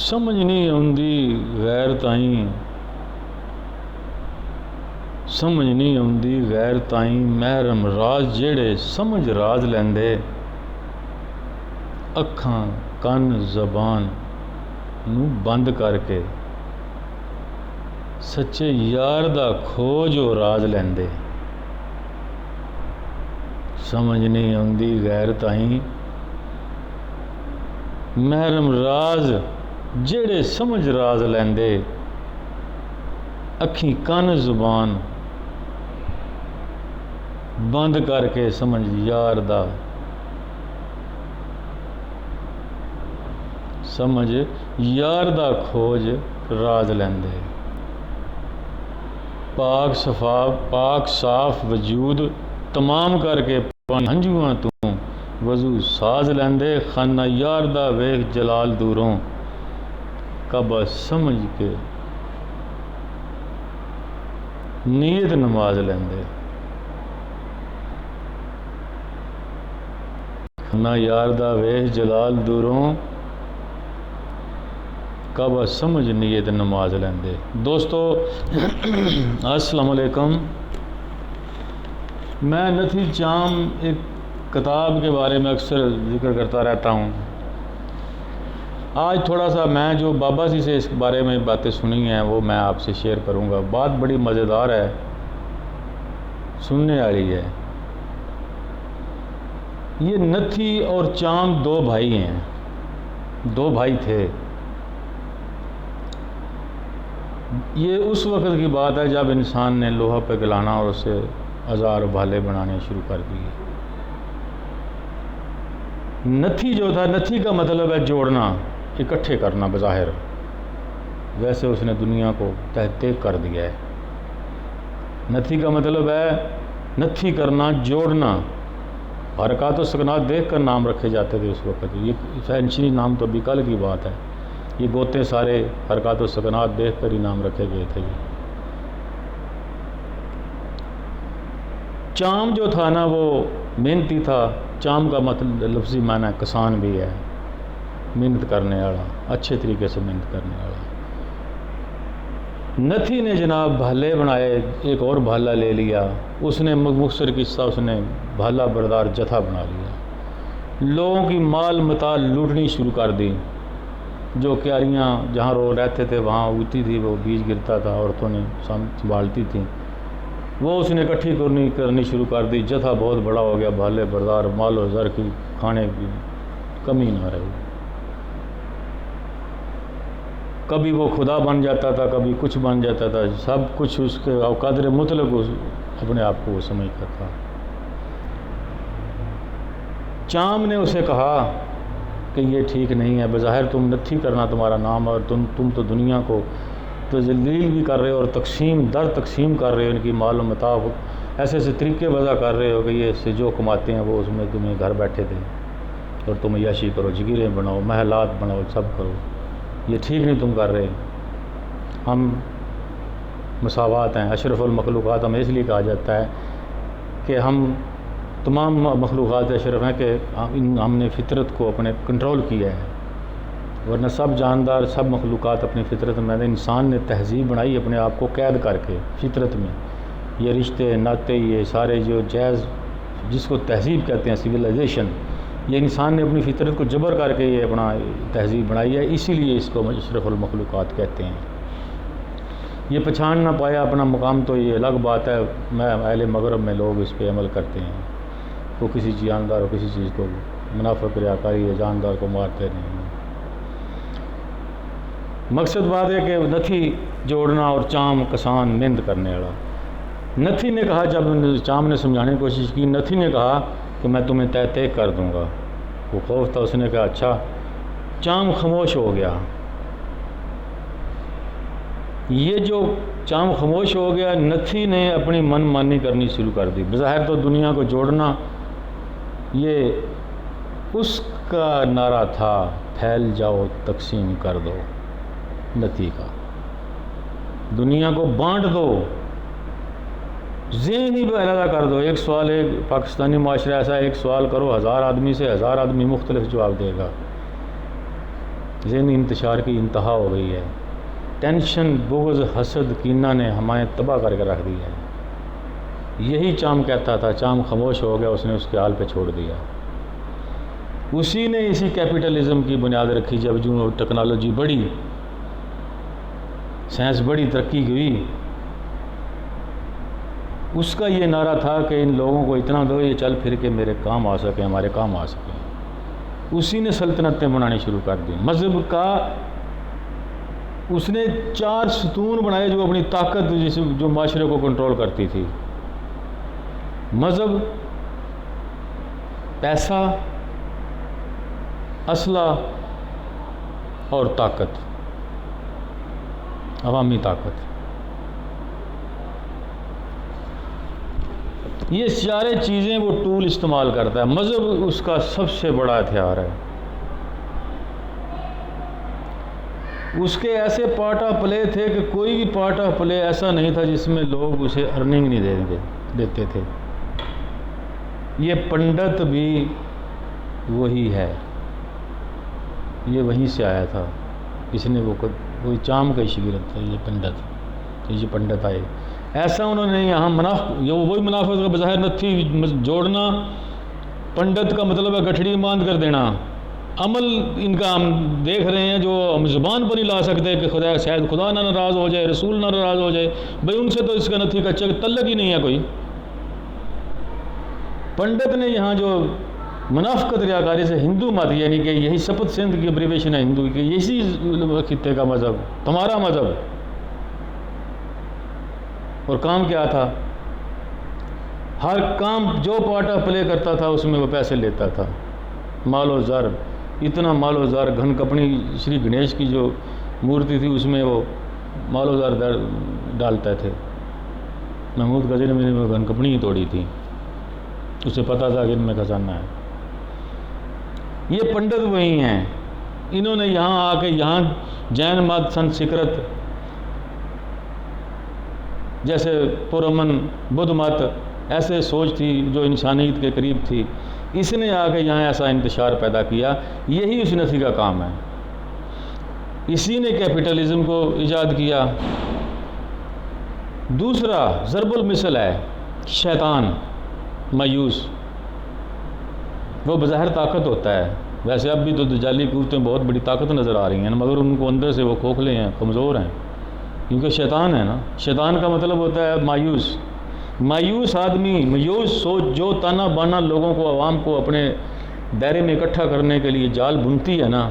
سمجھ نہیں آندی غیر تائیں، سمجھ نہیں آندی غیر تائیں، محرم راز جیڑے سمجھ راز لیندے، اکھاں کن زبان نو بند کر کے سچے یار دا کھوج و راز لیندے۔ سمجھ نہیں آندی غیر تائیں، محرم راز جیڑے سمجھ راز لیندے، اکھیں کن زبان بند کر کے سمجھ یار دا کھوج راز لیندے۔ پاک صاف وجود تمام کر کے پانی ہنجواں تو وضو ساز لیندے، خانہ یار دا ویخ جلال دوروں، کعبہ سمجھ کے نیت نماز لیندے۔ خانہ یار دا ویخ جلال دوروں، کعبہ سمجھ نیت نماز لیندے۔ دوستو السلام علیکم۔ میں نتھی چام ایک کتاب کے بارے میں اکثر ذکر کرتا رہتا ہوں۔ آج تھوڑا سا میں جو بابا جی سے اس بارے میں باتیں سنی ہیں وہ میں آپ سے شیئر کروں گا۔ بات بڑی مزیدار ہے، سننے والی ہے۔ یہ نتھی اور چام دو بھائی ہیں، دو بھائی تھے۔ یہ اس وقت کی بات ہے جب انسان نے لوہا پہ گلانا اور اسے ہزار بھالے بنانے شروع کر دیے۔ نتھی جو تھا، نتھی کا مطلب ہے جوڑنا، اکٹھے کرنا بظاہر، ویسے اس نے دنیا کو تہتیک کر دیا ہے۔ نتھی کا مطلب ہے نتھی کرنا، جوڑنا۔ حرکات و سکنات دیکھ کر نام رکھے جاتے تھے اس وقت، یہ فینشی نام تو ابھی کل کی بات ہے۔ یہ گوتے سارے حرکات و سکنات دیکھ کر ہی نام رکھے گئے تھے۔ چام جو تھا نا وہ محنتی تھا۔ چام کا مطلب لفظی معنی کسان بھی ہے، محنت کرنے والا، اچھے طریقے سے محنت کرنے والا۔ نتھی نے جناب بھالے بنائے، ایک اور بھالا لے لیا، اس نے مختصر قصہ، اس نے بھالا بردار جتھا بنا لیا، لوگوں کی مال متاع لوٹنی شروع کر دی۔ جو کیاریاں جہاں رہتے تھے وہاں اگتی تھی، وہ بیج گرتا تھا، عورتوں نے سنبھالتی تھیں، وہ اس نے اکٹھی کرنی شروع کر دی۔ جتھا بہت بڑا ہو گیا، بھالے بردار، مال و زر کی کھانے کی کمی نہ رہی۔ کبھی وہ خدا بن جاتا تھا، کبھی کچھ بن جاتا تھا، سب کچھ اس کے قدر مطلق اپنے آپ کو وہ سمجھتا تھا۔ چام نے اسے کہا کہ یہ ٹھیک نہیں ہے، بظاہر تم نتھی کرنا تمہارا نام، اور تم تو دنیا کو تو ذلیل بھی کر رہے ہو اور تقسیم کر رہے ہو، ان کی مال و متاع ایسے طریقے وضع کر رہے ہو کہ یہ سے جو کماتے ہیں وہ اس میں تمہیں گھر بیٹھے دیں اور تم عیاشی کرو، جگیریں بناؤ، محلات بناؤ، سب کرو، یہ ٹھیک نہیں تم کر رہے۔ ہم مساوات ہیں، اشرف المخلوقات ہمیں اس لیے کہا جاتا ہے کہ ہم تمام مخلوقات اشرف ہیں کہ ہم نے فطرت کو اپنے کنٹرول کیا ہے، ورنہ سب جاندار، سب مخلوقات اپنی فطرت میں، انسان نے تہذیب بنائی اپنے آپ کو قید کر کے فطرت میں۔ یہ رشتے ناطے، یہ سارے جو جائز، جس کو تہذیب کہتے ہیں، سویلائزیشن، یہ انسان نے اپنی فطرت کو جبر کر کے یہ اپنا تہذیب بنائی ہے، اسی لیے اس کو اشرف المخلوقات کہتے ہیں۔ یہ پہچان نہ پایا اپنا مقام تو یہ الگ بات ہے، اہل مغرب میں لوگ اس پہ عمل کرتے ہیں، وہ کسی جاندار اور کسی چیز کو منافع ریاکاری ہے، جاندار کو مارتے نہیں۔ مقصد بات ہے کہ نتھی جوڑنا اور چام کسان محنت کرنے والا۔ نتھی نے کہا، جب چام نے سمجھانے کی کوشش کی، نتھی نے کہا کہ میں تمہیں تہتیک کر دوں گا۔ وہ خوف تھا، اس نے کہا اچھا۔ چام خاموش ہو گیا۔ یہ جو چام خاموش ہو گیا، نتھی نے اپنی من مانی کرنی شروع کر دی۔ بظاہر تو دنیا کو جوڑنا یہ اس کا نعرہ تھا، پھیل جاؤ تقسیم کر دو، نتھی کا دنیا کو بانٹ دو، ذہن ہی علیحدہ کر دو۔ ایک سوال، ایک پاکستانی معاشرہ ایسا، ایک سوال کرو 1000 آدمی سے، 1000 آدمی مختلف جواب دے گا۔ ذہنی انتشار کی انتہا ہو گئی ہے۔ ٹینشن، بغض، حسد، کینہ نے ہمیں تباہ کر کے رکھ دیا ہے۔ یہی چام کہتا تھا، چام خاموش ہو گیا، اس نے اس کے حال پہ چھوڑ دیا۔ اسی نے اسی کیپٹلزم کی بنیاد رکھی۔ جب جو ٹیکنالوجی بڑھی، سائنس بڑی ترقی ہوئی، اس کا یہ نعرہ تھا کہ ان لوگوں کو اتنا دو یہ چل پھر کے میرے کام آ سکیں، ہمارے کام آ سکیں۔ اسی نے سلطنتیں بنانی شروع کر دی۔ مذہب کا اس نے 4 ستون بنائے جو اپنی طاقت جو معاشرے کو کنٹرول کرتی تھی۔ مذہب، پیسہ، اسلحہ اور طاقت، عوامی طاقت۔ یہ سارے چیزیں وہ ٹول استعمال کرتا ہے۔ مذہب اس کا سب سے بڑا ہتھیار ہے۔ اس کے ایسے پارٹ آف پلے تھے کہ کوئی بھی پارٹ آف پلے ایسا نہیں تھا جس میں لوگ اسے ارننگ نہیں دیتے تھے۔ یہ پنڈت بھی وہی ہے، یہ وہیں سے آیا تھا۔ اس نے وہ چام کا شگرد تھا یہ پنڈت، یہ پنڈت آئے۔ ایسا انہوں نے یہاں وہی منافقت کا بظاہر نتھی جوڑنا۔ پنڈت کا مطلب ہے گٹھڑی باندھ کر دینا۔ عمل ان کا ہم دیکھ رہے ہیں جو ہم زبان پر نہیں لا سکتے کہ شاید خدا نہ ناراض ہو جائے، رسول نہ ناراض ہو جائے، بھئی ان سے تو اس کا نتھی کا تعلق ہی نہیں ہے کوئی۔ پنڈت نے یہاں جو منافقت ریاکاری سے ہندو مت، یعنی کہ یہی سپت سندھ کی ابریویشن ہے ہندو کی، یہی خطے کا مذہب، تمہارا مذہب، اور کام کیا تھا؟ ہر کام جو پارٹ آف پلے کرتا تھا اس میں وہ پیسے لیتا تھا، مال و زر، اتنا مال و زر۔ گھن کپنی شری گنیش کی جو مورتی تھی اس میں وہ مال و زر ڈالتے تھے۔ محمود غزنوی میں نے وہ گھن کپنی ہی توڑی تھی، اسے پتا تھا کہ ان میں خزانہ ہے۔ یہ پنڈت وہی ہیں۔ انہوں نے یہاں آ کے یہاں جین مت، سنسکرت جیسے پرامن، بدھ مت، ایسے سوچ تھی جو انسانیت کے قریب تھی، اس نے آ کے یہاں ایسا انتشار پیدا کیا۔ یہی اس نتھی کا کام ہے۔ اسی نے کیپٹلزم کو ایجاد کیا۔ دوسرا ضرب المثل ہے شیطان مایوس۔ وہ بظاہر طاقت ہوتا ہے، ویسے اب بھی تو دجالی قوتیں بہت بڑی طاقت نظر آ رہی ہیں، مگر ان کو اندر سے وہ کھوکھلے ہیں، کمزور ہیں، کیونکہ شیطان ہے نا۔ شیطان کا مطلب ہوتا ہے مایوس۔ مایوس آدمی، مایوس سوچ جو تانا بانا لوگوں کو، عوام کو اپنے دائرے میں اکٹھا کرنے کے لیے جال بنتی ہے نا،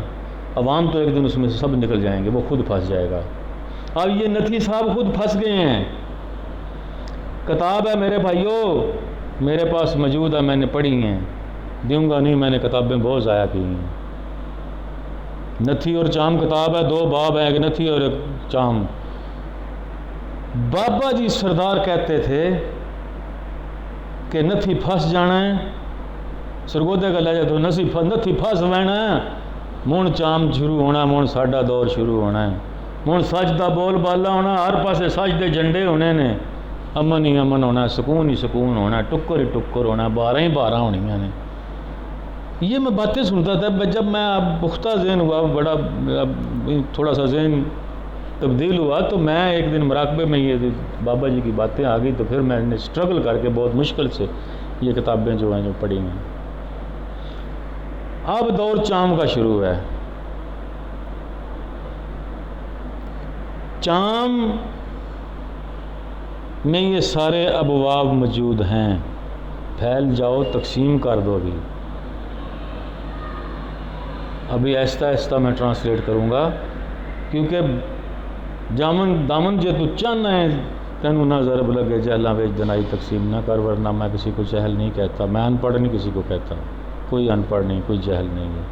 عوام تو ایک دن اس میں سے سب نکل جائیں گے، وہ خود پھنس جائے گا۔ اب یہ نتھی صاحب خود پھنس گئے ہیں۔ کتاب ہے میرے بھائیوں، میرے پاس موجود ہے، میں نے پڑھی ہیں، دوں گا نہیں، میں نے کتابیں بہت ضائع کی ہیں۔ نتھی اور چام کتاب ہے، 2 باب ہیں، ایک نتھی اور ایک چام۔ بابا جی سردار کہتے تھے کہ نتھی پھنس جانا ہے، سرگودے کا لہجہ تو نتھی پھنس وینا ہے، مون چام شروع ہونا، مون ساڈا دور شروع ہونا ہے، مون سچ دا بول بالا ہونا، ہر پاسے سچ دے جھنڈے ہونے نے، امن ہی امن ہونا، سکون ہی سکون ہونا، ٹکر ہی ٹکر ہونا، 12 ہی 12 ہونیاں نے۔ یہ میں باتیں سنتا تھا۔ جب میں اب پختہ ذہن ہوا، بڑا تھوڑا سا ذہن تبدیل ہوا، تو میں ایک دن مراقبے میں یہ بابا جی کی باتیں آ گئی، تو پھر میں نے اسٹرگل کر کے بہت مشکل سے یہ کتابیں جو ہیں جو پڑھی ہیں۔ اب دور چام کا شروع ہے۔ چام میں یہ سارے ابواب موجود ہیں، پھیل جاؤ، تقسیم کر دو۔ ابھی آہستہ آہستہ میں ٹرانسلیٹ کروں گا، کیونکہ دامن جے تو چاہنا ہے تینوں نہ ضرب لگے، جہلاں وچ دنائی تقسیم نہ کر، ورنہ میں کسی کو جہل نہیں کہتا، میں ان پڑھ نہیں کسی کو کہتا، کوئی ان پڑھ نہیں، کوئی جہل نہیں ہے،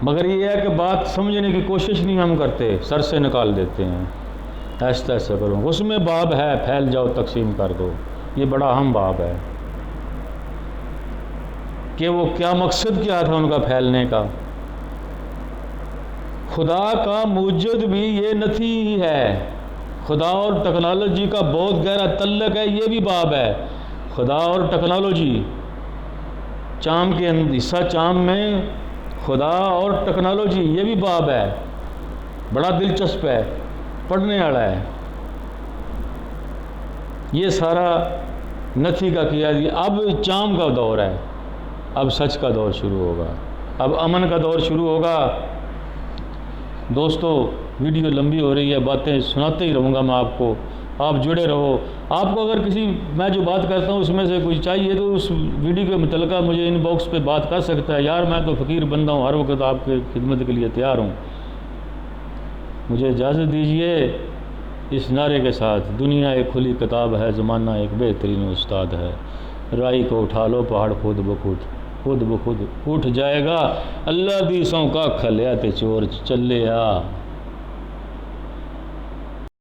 مگر یہ ہے کہ بات سمجھنے کی کوشش نہیں ہم کرتے، سر سے نکال دیتے ہیں۔ آہستہ آہستہ کروں، اس میں باب ہے پھیل جاؤ تقسیم کر دو، یہ بڑا اہم باب ہے کہ وہ کیا مقصد کیا تھا ان کا پھیلنے کا۔ خدا کا موجود بھی یہ نتھی ہی ہے، خدا اور ٹیکنالوجی کا بہت گہرا تعلق ہے، یہ بھی باب ہے۔ خدا اور ٹیکنالوجی، چام کے حصہ چام میں خدا اور ٹیکنالوجی، یہ بھی باب ہے، بڑا دلچسپ ہے، پڑھنے والا ہے۔ یہ سارا نتھی کا کیا دیا۔ اب چام کا دور ہے، اب سچ کا دور شروع ہوگا، اب امن کا دور شروع ہوگا۔ دوستو ویڈیو لمبی ہو رہی ہے، باتیں سناتے ہی رہوں گا میں آپ کو، آپ جڑے رہو۔ آپ کو اگر کسی میں جو بات کرتا ہوں اس میں سے کچھ چاہیے تو اس ویڈیو کے متعلقہ مجھے ان باکس پہ بات کر سکتا ہے۔ یار میں تو فقیر بندہ ہوں، ہر وقت آپ کے خدمت کے لیے تیار ہوں۔ مجھے اجازت دیجئے اس نعرے کے ساتھ، دنیا ایک کھلی کتاب ہے، زمانہ ایک بہترین استاد ہے، رائی کو اٹھا لو پہاڑ خود بخود اٹھ جائے گا، اللہ دی سوں کا کھلیا تے چور چلے آ۔